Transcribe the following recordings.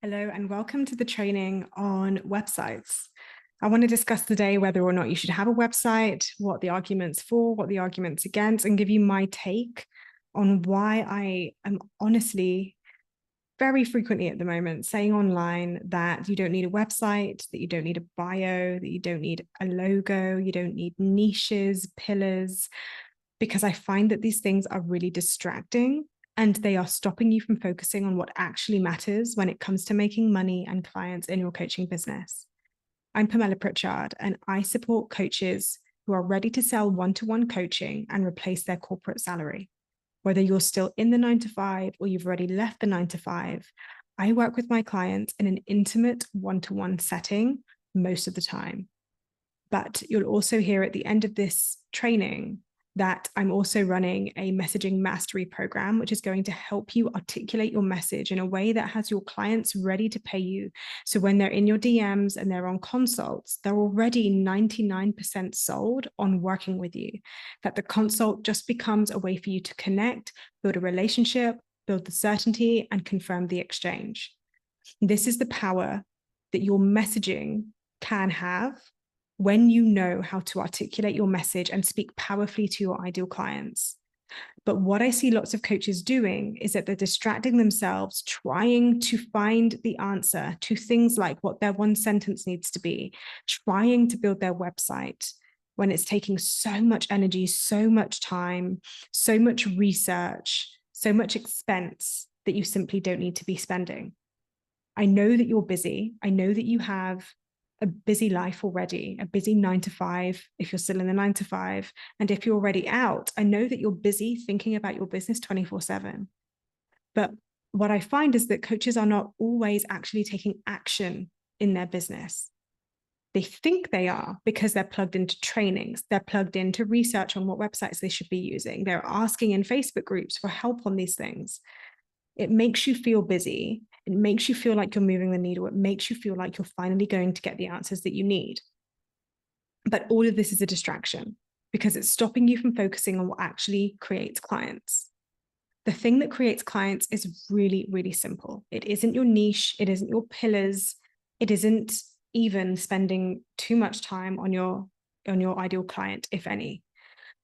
Hello and welcome to the training on websites. I want to discuss today whether or not you should have a website, what the arguments for, what the arguments against, and give you my take on why I am honestly very frequently at the moment saying online that you don't need a website, that you don't need a bio, that you don't need a logo, you don't need niches, pillars, because I find that these things are really distracting and they are stopping you from focusing on what actually matters when it comes to making money and clients in your coaching business. I'm Pamela Pritchard, and I support coaches who are ready to sell one-to-one coaching and replace their corporate salary. Whether you're still in the 9 to 5 or you've already left the 9 to 5, I work with my clients in an intimate one-to-one setting most of the time. But you'll also hear at the end of this training that I'm also running a messaging mastery program, which is going to help you articulate your message in a way that has your clients ready to pay you. So when they're in your DMs and they're on consults, they're already 99% sold on working with you. That the consult just becomes a way for you to connect, build a relationship, build the certainty, and confirm the exchange. This is the power that your messaging can have when you know how to articulate your message and speak powerfully to your ideal clients. But what I see lots of coaches doing is that they're distracting themselves, trying to find the answer to things like what their one sentence needs to be, trying to build their website when it's taking so much energy, so much time, so much research, so much expense that you simply don't need to be spending. I know that you're busy. I know that you have a busy life already, a busy 9 to 5, if you're still in the 9 to 5. And if you're already out, I know that you're busy thinking about your business 24/7. But what I find is that coaches are not always actually taking action in their business. They think they are because they're plugged into trainings, they're plugged into research on what websites they should be using, they're asking in Facebook groups for help on these things. It makes you feel busy. It makes you feel like you're moving the needle. It makes you feel like you're finally going to get the answers that you need. But all of this is a distraction because it's stopping you from focusing on what actually creates clients. The thing that creates clients is really, really simple. It isn't your niche. It isn't your pillars. It isn't even spending too much time on your ideal client, if any.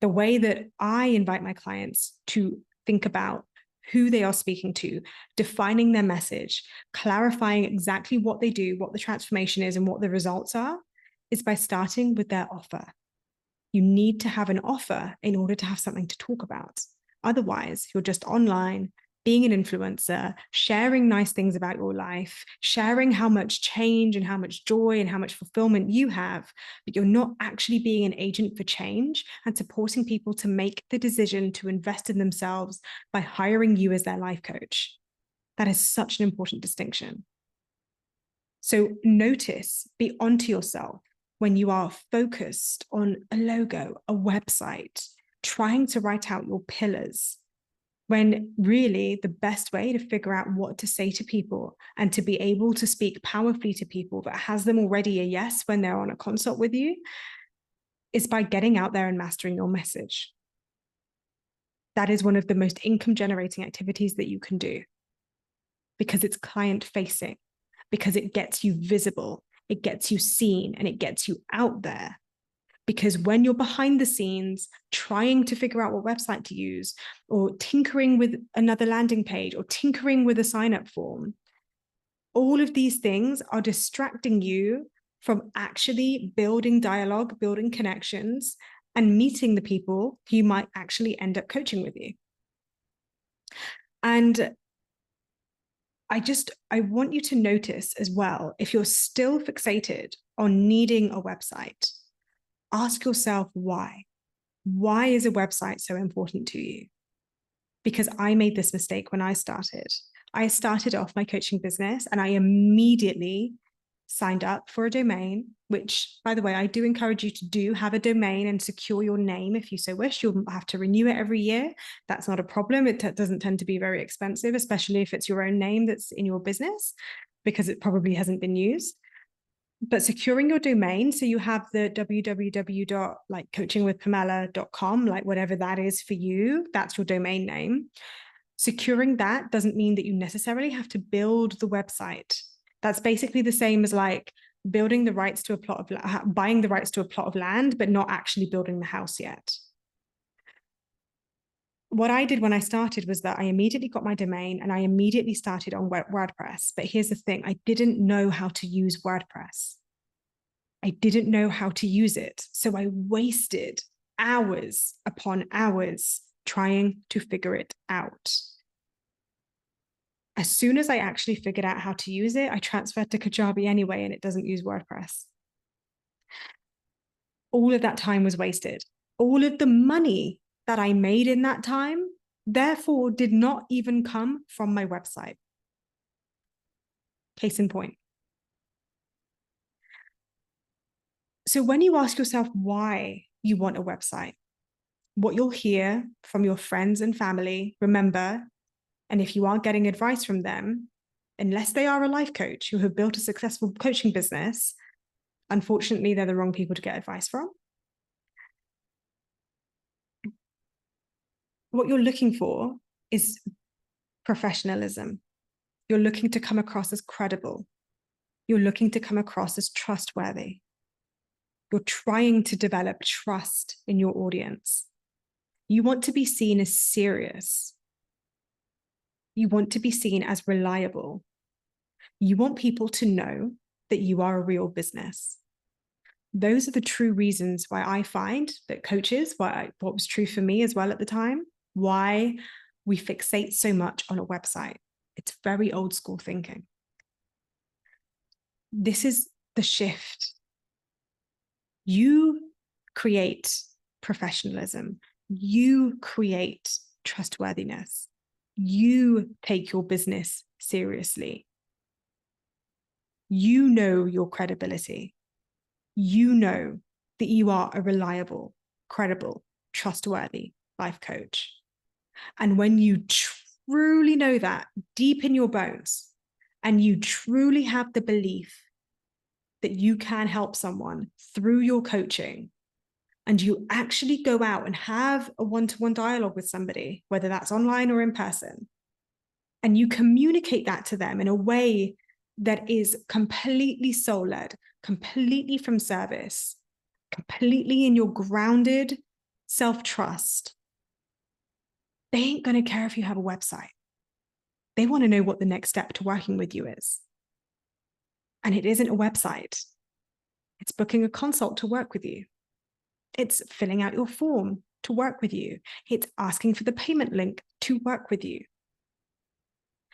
The way that I invite my clients to think about who they are speaking to, defining their message, clarifying exactly what they do, what the transformation is, and what the results are, is by starting with their offer. You need to have an offer in order to have something to talk about. Otherwise, you're just online, being an influencer, sharing nice things about your life, sharing how much change and how much joy and how much fulfillment you have, but you're not actually being an agent for change and supporting people to make the decision to invest in themselves by hiring you as their life coach. That is such an important distinction. So notice, be onto yourself when you are focused on a logo, a website, trying to write out your pillars, when really the best way to figure out what to say to people and to be able to speak powerfully to people that has them already a yes when they're on a consult with you is by getting out there and mastering your message. That is one of the most income generating activities that you can do because it's client facing, because it gets you visible, it gets you seen, and it gets you out there. Because when you're behind the scenes trying to figure out what website to use, or tinkering with another landing page, or tinkering with a sign-up form, all of these things are distracting you from actually building dialogue, building connections, and meeting the people who might actually end up coaching with you. And I want you to notice as well, if you're still fixated on needing a website, ask yourself why. Why is a website so important to you? Because I made this mistake when I started. I started off my coaching business and I immediately signed up for a domain, which, by the way, I do encourage you to have a domain and secure your name if you so wish. You'll have to renew it every year. That's not a problem. It doesn't tend to be very expensive, especially if it's your own name that's in your business, because it probably hasn't been used. But securing your domain, so you have the www.coachingwithpamela.com, like whatever that is for you, that's your domain name. Securing that doesn't mean that you necessarily have to build the website. That's basically the same as like building the rights to a plot of buying the rights to a plot of land, but not actually building the house yet. What I did when I started was that I immediately got my domain and I immediately started on WordPress. But here's the thing, I didn't know how to use WordPress. I didn't know how to use it. So I wasted hours upon hours trying to figure it out. As soon as I actually figured out how to use it, I transferred to Kajabi anyway, and it doesn't use WordPress. All of that time was wasted. All of the money that I made in that time, therefore, did not even come from my website. Case in point. So when you ask yourself why you want a website, what you'll hear from your friends and family, remember, and if you are getting advice from them, unless they are a life coach who have built a successful coaching business, unfortunately, they're the wrong people to get advice from. What you're looking for is professionalism. You're looking to come across as credible. You're looking to come across as trustworthy. You're trying to develop trust in your audience. You want to be seen as serious. You want to be seen as reliable. You want people to know that you are a real business. Those are the true reasons why I find that coaches, what was true for me as well at the time, why we fixate so much on a website. It's very old school thinking. This is the shift. You create professionalism. You create trustworthiness. You take your business seriously. You know your credibility. You know that you are a reliable, credible, trustworthy life coach. And when you truly know that deep in your bones, and you truly have the belief that you can help someone through your coaching, and you actually go out and have a one-to-one dialogue with somebody, whether that's online or in person, and you communicate that to them in a way that is completely soul-led, completely from service, completely in your grounded self-trust, they ain't going to care if you have a website. They want to know what the next step to working with you is. And it isn't a website. It's booking a consult to work with you. It's filling out your form to work with you. It's asking for the payment link to work with you.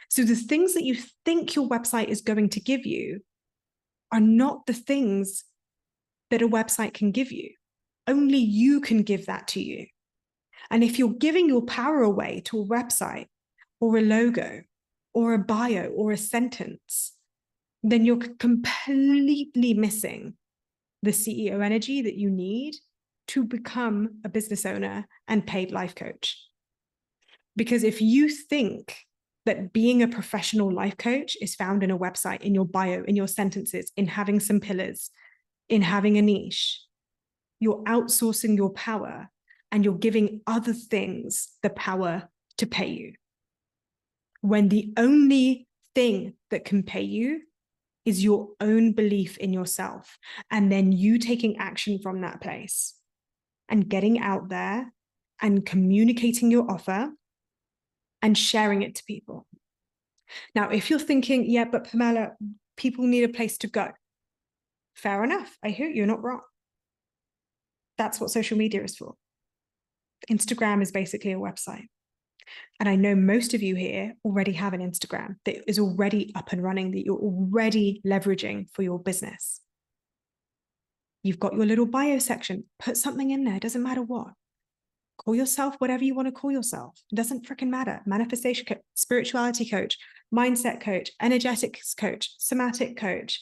So the things that you think your website is going to give you are not the things that a website can give you. Only you can give that to you. And if you're giving your power away to a website or a logo or a bio or a sentence, then you're completely missing the CEO energy that you need to become a business owner and paid life coach. Because if you think that being a professional life coach is found in a website, in your bio, in your sentences, in having some pillars, in having a niche, you're outsourcing your power and you're giving other things the power to pay you. When the only thing that can pay you is your own belief in yourself, and then you taking action from that place and getting out there and communicating your offer and sharing it to people. Now, if you're thinking, yeah, but Pamela, people need a place to go. Fair enough. I hear you're not wrong. That's what social media is for. Instagram is basically a website. And I know most of you here already have an Instagram that is already up and running, that you're already leveraging for your business. You've got your little bio section. Put something in there. It doesn't matter what. Call yourself whatever you want to call yourself. It doesn't freaking matter. Manifestation coach, spirituality coach, mindset coach, energetics coach, somatic coach,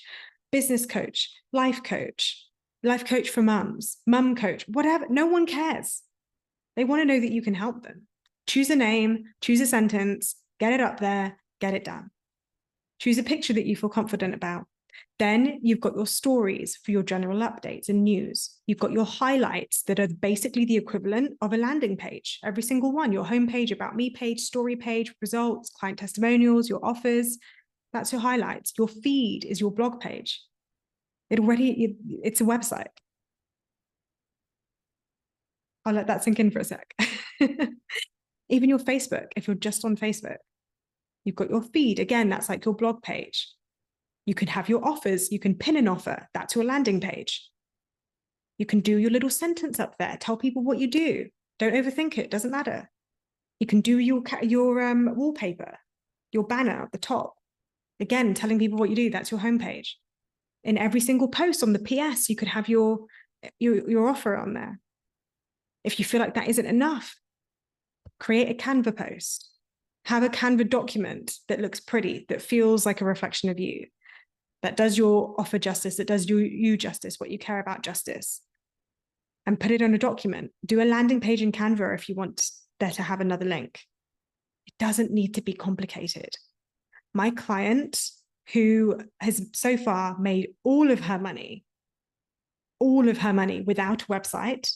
business coach, life coach for mums, mum coach, whatever. No one cares. They want to know that you can help them. Choose a name, choose a sentence, get it up there, get it done. Choose a picture that you feel confident about. Then you've got your stories for your general updates and news. You've got your highlights that are basically the equivalent of a landing page. Every single one, your homepage, about me page, story page, results, client testimonials, your offers. That's your highlights. Your feed is your blog page. It's a website. I'll let that sink in for a sec. Even your Facebook, if you're just on Facebook, you've got your feed. Again, that's like your blog page. You can have your offers. You can pin an offer. That's your landing page. You can do your little sentence up there. Tell people what you do. Don't overthink it. Doesn't matter. You can do your wallpaper, your banner at the top. Again, telling people what you do. That's your homepage. In every single post on the PS, you could have your offer on there. If you feel like that isn't enough, create a Canva post. Have a Canva document that looks pretty, that feels like a reflection of you, that does your offer justice, that does you justice, what you care about justice, and put it on a document. Do a landing page in Canva if you want there to have another link. It doesn't need to be complicated. My client, who has so far made all of her money without a website,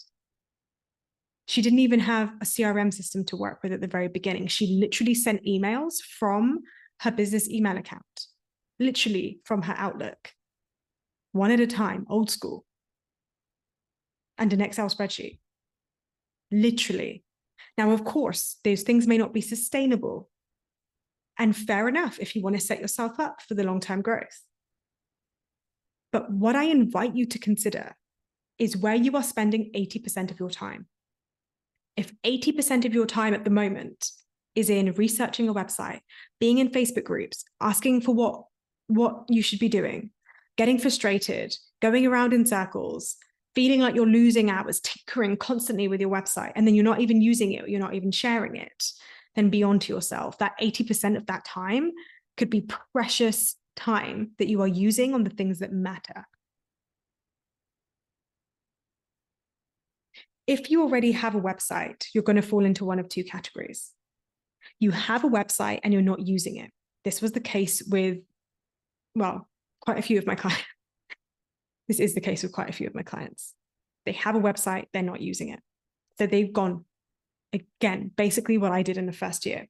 she didn't even have a CRM system to work with at the very beginning. She literally sent emails from her business email account, literally from her Outlook, one at a time, old school, and an Excel spreadsheet, literally. Now, of course, those things may not be sustainable, and fair enough if you want to set yourself up for the long-term growth. But what I invite you to consider is where you are spending 80% of your time. If 80% of your time at the moment is in researching a website, being in Facebook groups, asking for what you should be doing, getting frustrated, going around in circles, feeling like you're losing hours, tinkering constantly with your website, and then you're not even using it, you're not even sharing it, then be on to yourself. That 80% of that time could be precious time that you are using on the things that matter. If you already have a website, you're going to fall into one of two categories. You have a website and you're not using it. This was the case with, well, quite a few of my clients. This is the case with quite a few of my clients. They have a website, they're not using it. So they've gone, again, basically what I did in the first year.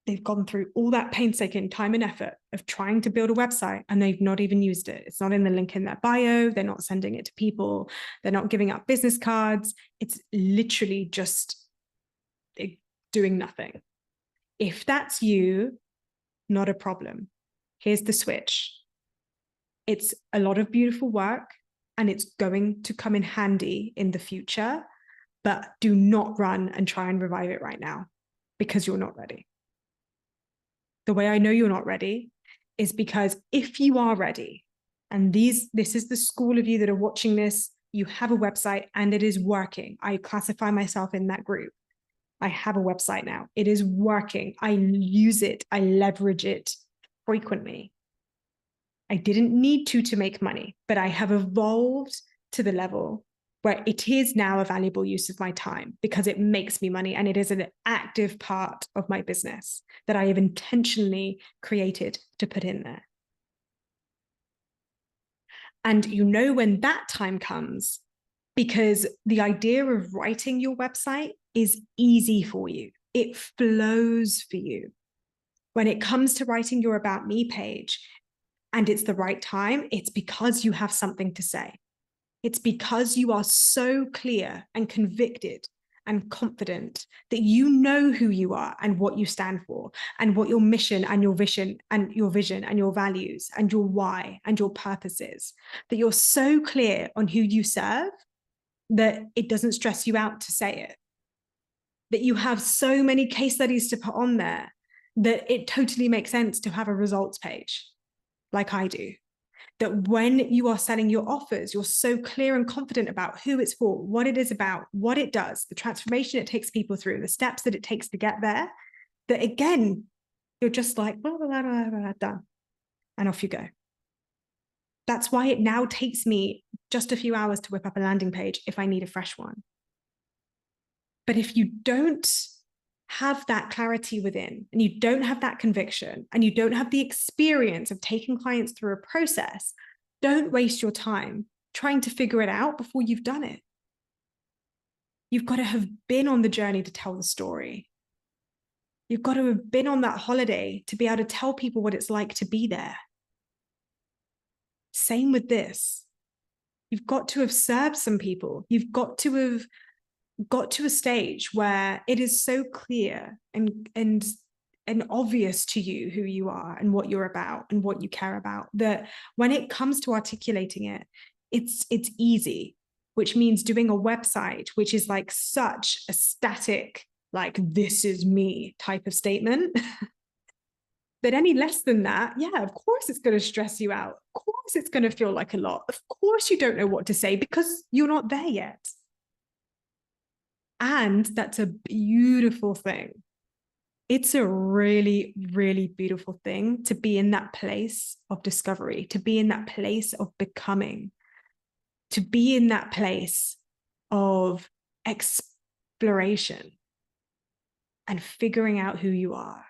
They've gone through all that painstaking time and effort of trying to build a website and they've not even used it. It's not in the link in their bio. They're not sending it to people. They're not giving out business cards. It's literally just doing nothing. If that's you, not a problem. Here's the switch. It's a lot of beautiful work and it's going to come in handy in the future, but do not run and try and revive it right now because you're not ready. The way I know you're not ready is because if you are ready, and this is the school of you that are watching this, you have a website and it is working. I classify myself in that group. I have a website now. It is working. I use it. I leverage it frequently. I didn't need to make money, but I have evolved to the level where it is now a valuable use of my time because it makes me money and it is an active part of my business that I have intentionally created to put in there. And you know when that time comes because the idea of writing your website is easy for you. It flows for you. When it comes to writing your About Me page and it's the right time, it's because you have something to say. It's because you are so clear and convicted and confident that you know who you are and what you stand for and what your mission and your vision and your values and your why and your purpose is, that you're so clear on who you serve that it doesn't stress you out to say it, that you have so many case studies to put on there that it totally makes sense to have a results page like I do. That when you are selling your offers, you're so clear and confident about who it's for, what it is about, what it does, the transformation it takes people through, the steps that it takes to get there, that again, you're just like, blah, blah, blah, blah, blah, done. And off you go. That's why it now takes me just a few hours to whip up a landing page if I need a fresh one. But if you don't have that clarity within, and you don't have that conviction, and you don't have the experience of taking clients through a process, don't waste your time trying to figure it out before you've done it. You've got to have been on the journey to tell the story. You've got to have been on that holiday to be able to tell people what it's like to be there. Same with this. You've got to have served some people. You've got to have got to a stage where it is so clear and obvious to you who you are and what you're about and what you care about, that when it comes to articulating it, it's easy, which means doing a website, which is like such a static, like, this is me type of statement. But any less than that, yeah, of course it's going to stress you out. Of course it's going to feel like a lot. Of course you don't know what to say because you're not there yet. And that's a beautiful thing. It's a really, really beautiful thing to be in that place of discovery, to be in that place of becoming, to be in that place of exploration and figuring out who you are.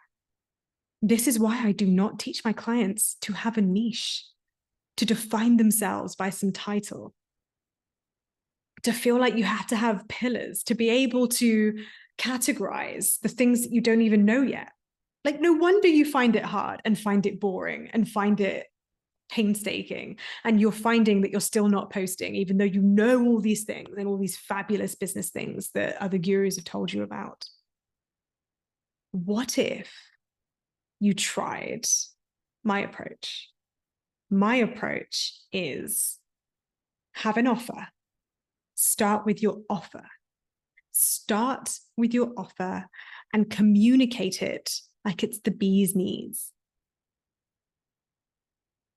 This is why I do not teach my clients to have a niche, to define themselves by some title, to feel like you have to have pillars, to be able to categorize the things that you don't even know yet. Like, no wonder you find it hard and find it boring and find it painstaking. And you're finding that you're still not posting, even though you know all these things and all these fabulous business things that other gurus have told you about. What if you tried my approach? My approach is have an offer. Start with your offer. Start with your offer and communicate it like it's the bee's knees.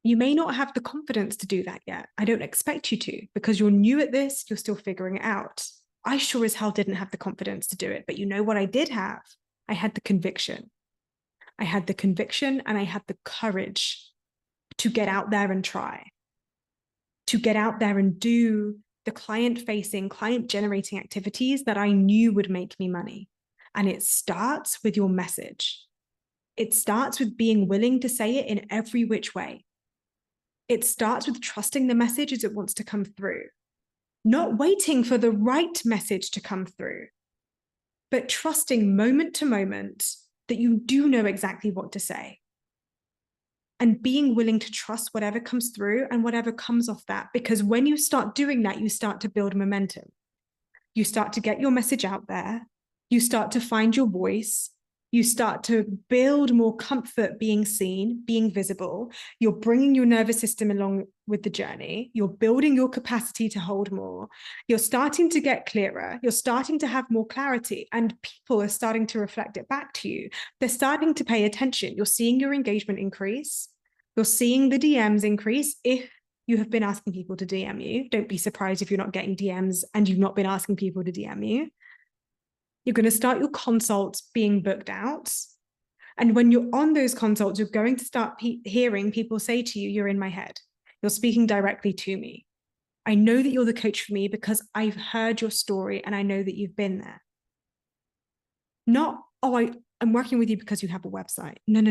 You may not have the confidence to do that yet. I don't expect you to, because you're new at this, you're still figuring it out. I sure as hell didn't have the confidence to do it, but you know what I did have? I had the conviction. I had the conviction and I had the courage to get out there and try, to get out there and do the client-facing, client-generating activities that I knew would make me money. And it starts with your message. It starts with being willing to say it in every which way. It starts with trusting the message as it wants to come through, not waiting for the right message to come through, but trusting moment to moment that you do know exactly what to say. And being willing to trust whatever comes through and whatever comes off that. Because when you start doing that, you start to build momentum. You start to get your message out there. You start to find your voice. You start to build more comfort being seen, being visible. You're bringing your nervous system along with the journey. You're building your capacity to hold more. You're starting to get clearer. You're starting to have more clarity, and people are starting to reflect it back to you. They're starting to pay attention. You're seeing your engagement increase. You're seeing the DMs increase. If you have been asking people to DM you, don't be surprised if you're not getting DMs and you've not been asking people to DM you. You're going to start your consults being booked out. And when you're on those consults, you're going to start hearing people say to you, you're in my head. You're speaking directly to me. I know that you're the coach for me because I've heard your story and I know that you've been there. Not, oh, I'm working with you because you have a website. No.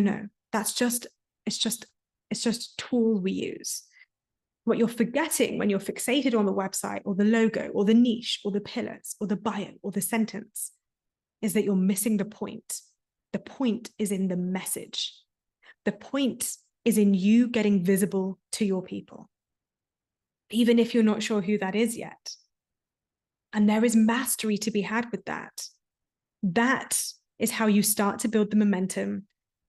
It's just a tool we use. What you're forgetting when you're fixated on the website or the logo or the niche or the pillars or the bio or the sentence is that you're missing the point. The point is in the message. The point is in you getting visible to your people, even if you're not sure who that is yet. And there is mastery to be had with that. That is how you start to build the momentum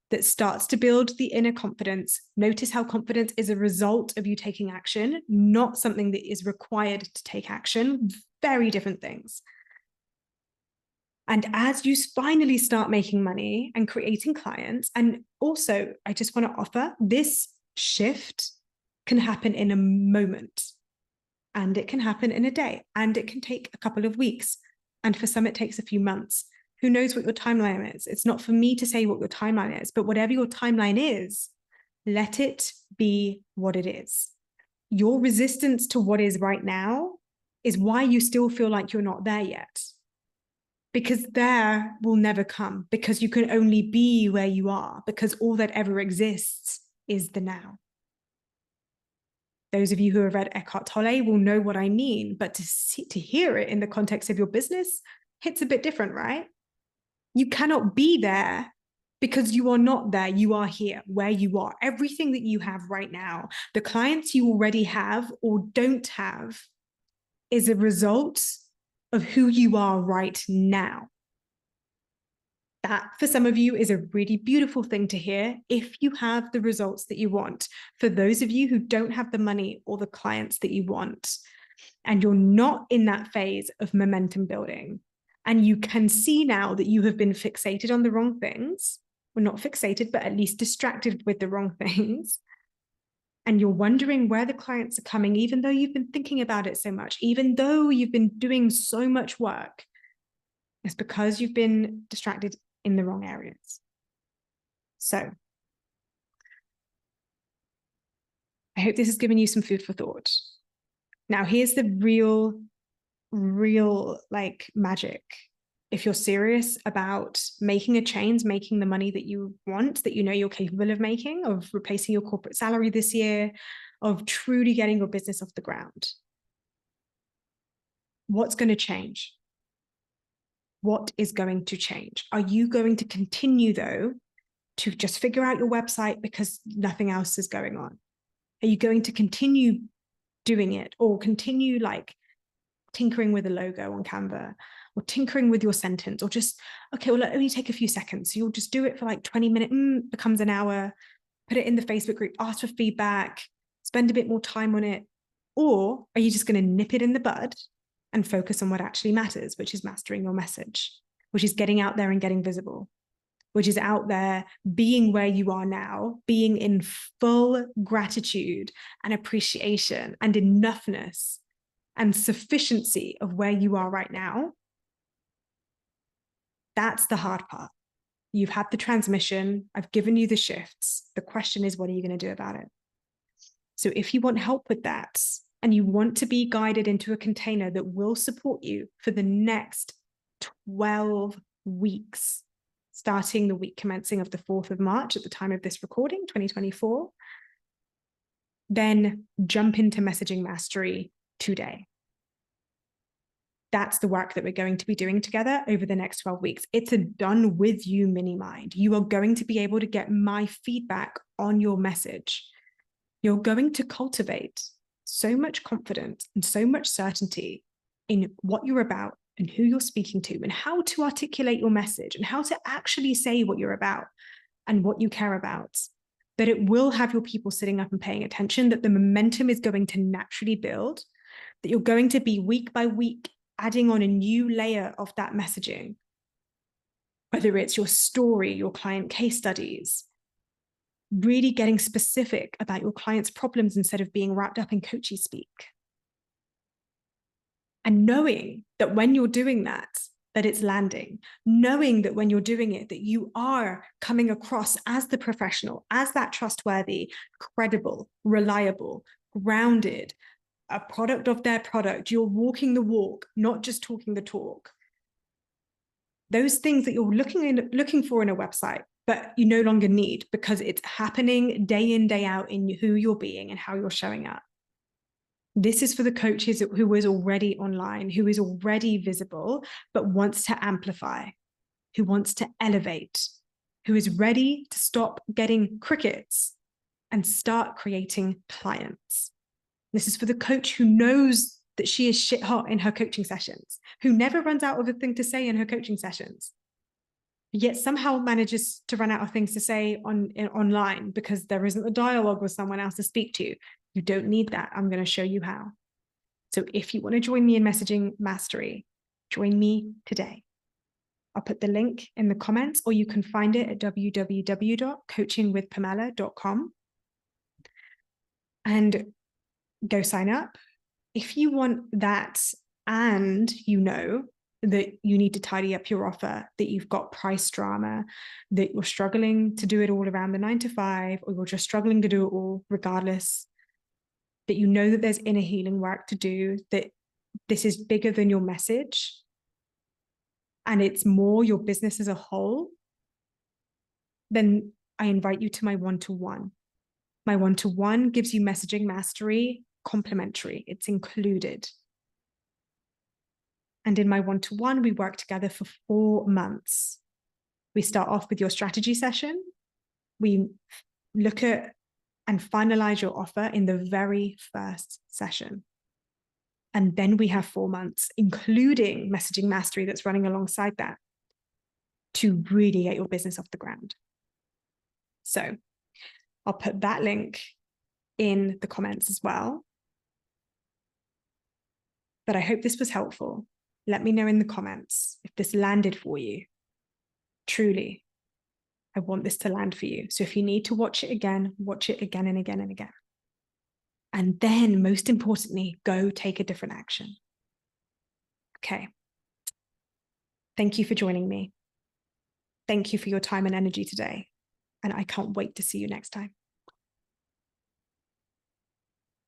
that starts to build the inner confidence. Notice how confidence is a result of you taking action, not something that is required to take action. Very different things. And as you finally start making money and creating clients, and also I just want to offer, this shift can happen in a moment, and it can happen in a day, and it can take a couple of weeks. And for some, it takes a few months. Who knows what your timeline is? It's not for me to say what your timeline is, but whatever your timeline is, let it be what it is. Your resistance to what is right now is why you still feel like you're not there yet. because there will never come, because you can only be where you are, because all that ever exists is the now. Those of you who have read Eckhart Tolle will know what I mean, but to hear it in the context of your business, it's a bit different, right? You cannot be there because you are not there. You are here, where you are. Everything that you have right now, the clients you already have or don't have, is a result of who you are right now. That, for some of you, is a really beautiful thing to hear if you have the results that you want. For those of you who don't have the money or the clients that you want, and you're not in that phase of momentum building, and you can see now that you have been fixated on the wrong things, well, not fixated, but at least distracted with the wrong things, and you're wondering where the clients are coming, even though you've been thinking about it so much, even though you've been doing so much work, it's because you've been distracted in the wrong areas. So I hope this has given you some food for thought. Now, here's the real like magic. If you're serious about making a change, making the money that you want, that you know you're capable of making, of replacing your corporate salary this year, of truly getting your business off the ground, what's going to change? What is going to change? Are you going to continue, though, to just figure out your website because nothing else is going on? Are you going to continue doing it, or continue like tinkering with a logo on Canva, or tinkering with your sentence, or just, okay, well, let me take a few seconds. So you'll just do it for like 20 minutes, becomes an hour, put it in the Facebook group, ask for feedback, spend a bit more time on it? Or are you just going to nip it in the bud and focus on what actually matters, which is mastering your message, which is getting out there and getting visible, which is out there being where you are now, being in full gratitude and appreciation and enoughness and sufficiency of where you are right now? That's the hard part. You've had the transmission. I've given you the shifts. The question is, what are you going to do about it? So if you want help with that, and you want to be guided into a container that will support you for the next 12 weeks, starting the week commencing of the 4th of March at the time of this recording, 2024, then jump into Messaging Mastery today. That's the work that we're going to be doing together over the next 12 weeks. It's a done with you mini mind. You are going to be able to get my feedback on your message. You're going to cultivate so much confidence and so much certainty in what you're about and who you're speaking to and how to articulate your message and how to actually say what you're about and what you care about, that it will have your people sitting up and paying attention, that the momentum is going to naturally build, that you're going to be week by week adding on a new layer of that messaging, whether it's your story, your client case studies, really getting specific about your client's problems instead of being wrapped up in coachy speak. And knowing that when you're doing that, that it's landing, knowing that when you're doing it, that you are coming across as the professional, as that trustworthy, credible, reliable, grounded, a product of their product. You're walking the walk, not just talking the talk. Those things that you're looking for in a website, but you no longer need because it's happening day in, day out in who you're being and how you're showing up. This is for the coaches who is already online, who is already visible, but wants to amplify, who wants to elevate, who is ready to stop getting crickets and start creating clients. This is for the coach who knows that she is shit hot in her coaching sessions, who never runs out of a thing to say in her coaching sessions, yet somehow manages to run out of things to say online because there isn't a dialogue with someone else to speak to. You don't need that. I'm going to show you how. So if you want to join me in Messaging Mastery, join me today. I'll put the link in the comments, or you can find it at www.coachingwithpamela.com and go sign up. If you want that, and you know that you need to tidy up your offer, that you've got price drama, that you're struggling to do it all around the 9 to 5, or you're just struggling to do it all regardless, that you know that there's inner healing work to do, that this is bigger than your message, and it's more your business as a whole, then I invite you to my one-to-one. My one-to-one gives you messaging mastery complimentary. It's included. And in my one-to-one, we work together for 4 months. We start off with your strategy session. We look at and finalize your offer in the very first session. And then we have 4 months, including messaging mastery that's running alongside that, to really get your business off the ground. So I'll put that link in the comments as well. But I hope this was helpful. Let me know in the comments if this landed for you. Truly, I want this to land for you. So if you need to watch it again and again and again. And then, most importantly, go take a different action. Okay. Thank you for joining me. Thank you for your time and energy today. And I can't wait to see you next time.